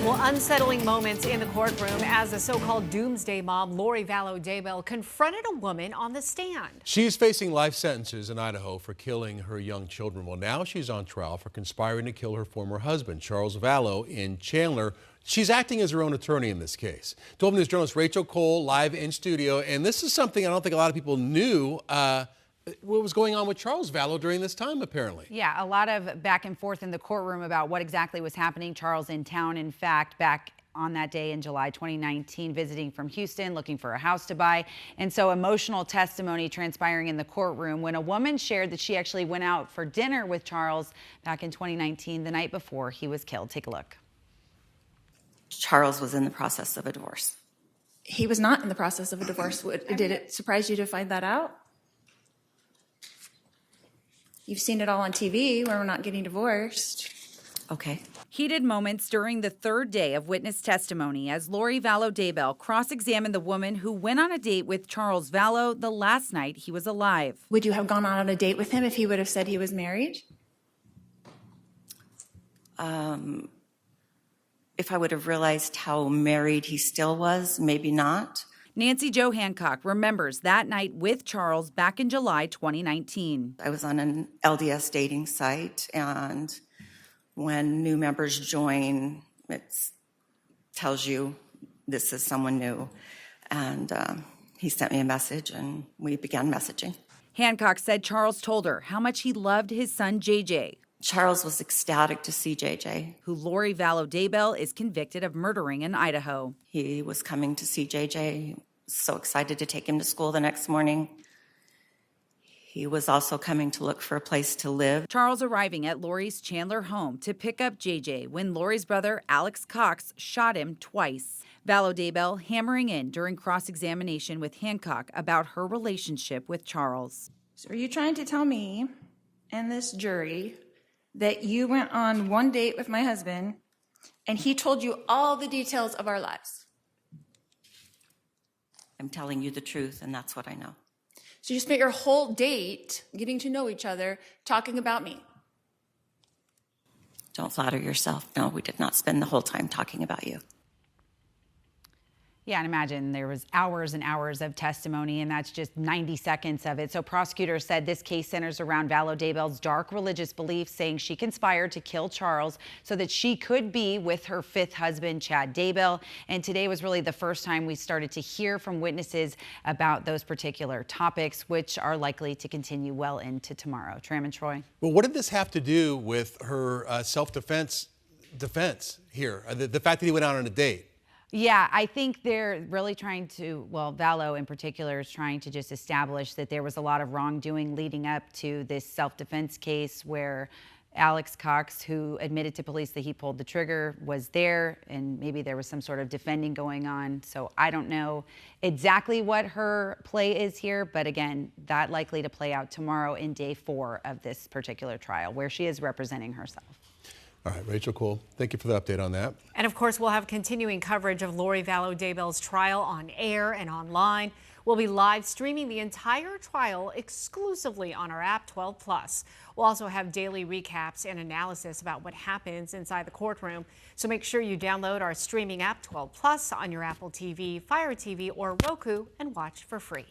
Well, unsettling moments in the courtroom as the so-called doomsday mom, Vallow Daybell, confronted a woman on the stand. She's facing life sentences in Idaho for killing her young children. Well, now she's on trial for conspiring to kill her former husband, Charles Vallow, in Chandler. She's acting as her own attorney in this case. 12 News journalist Rachel Cole live in studio, and this is something I don't think a lot of people knew what was going on with Charles Vallow during this time, apparently. Yeah, a lot of back and forth in the courtroom about what exactly was happening. Charles in town, in fact, back on that day in July 2019, visiting from Houston, looking for a house to buy. And so emotional testimony transpiring in the courtroom when a woman shared that she actually went out for dinner with Charles back in 2019, the night before he was killed. Take a look. Charles was in the process of a divorce. He was not in the process of a divorce. Did it surprise you to find that out? You've seen it all on TV where we're not getting divorced. Okay. Heated moments during the third day of witness testimony as Vallow Daybell cross-examined the woman who went on a date with Charles Vallow the last night he was alive. Would you have gone on a date with him if he would have said he was married? If I would have realized how married he still was, maybe not. Nancy Jo Hancock remembers that night with Charles back in July 2019. I was on an LDS dating site, and when new members join, it tells you this is someone new. And he sent me a message, and we began messaging. Hancock said Charles told her how much he loved his son, JJ. Charles was ecstatic to see JJ. Who Vallow Daybell is convicted of murdering in Idaho. He was coming to see JJ, so excited to take him to school the next morning. He was also coming to look for a place to live. Charles arriving at Lori's Chandler home to pick up JJ when Lori's brother, Alex Cox, shot him twice. Vallow Daybell hammering in during cross-examination with Hancock about her relationship with Charles. So are you trying to tell me and this jury that you went on one date with my husband and he told you all the details of our lives? I'm telling you the truth, and that's what I know. So you spent your whole date getting to know each other, talking about me? Don't flatter yourself. No, we did not spend the whole time talking about you. Yeah, and imagine there was hours and hours of testimony, and that's just 90 seconds of it. So prosecutors said this case centers around Vallow Daybell's dark religious beliefs, saying she conspired to kill Charles so that she could be with her fifth husband, Chad Daybell. And today was really the first time we started to hear from witnesses about those particular topics, which are likely to continue well into tomorrow. Tram and Troy. Well, what did this have to do with her self-defense here? The fact that he went out on a date? Yeah, I think they're really trying to, well, Vallow in particular is trying to just establish that there was a lot of wrongdoing leading up to this self-defense case where Alex Cox, who admitted to police that he pulled the trigger, was there, and maybe there was some sort of defending going on. So I don't know exactly what her play is here, but again, that likely to play out tomorrow in day 4 of this particular trial, where she is representing herself. All right, Rachel Cole, thank you for the update on that. And of course, we'll have continuing coverage of Vallow Daybell's trial on air and online. We'll be live streaming the entire trial exclusively on our app 12+. We'll also have daily recaps and analysis about what happens inside the courtroom. So make sure you download our streaming app 12+ on your Apple TV, Fire TV, or Roku and watch for free.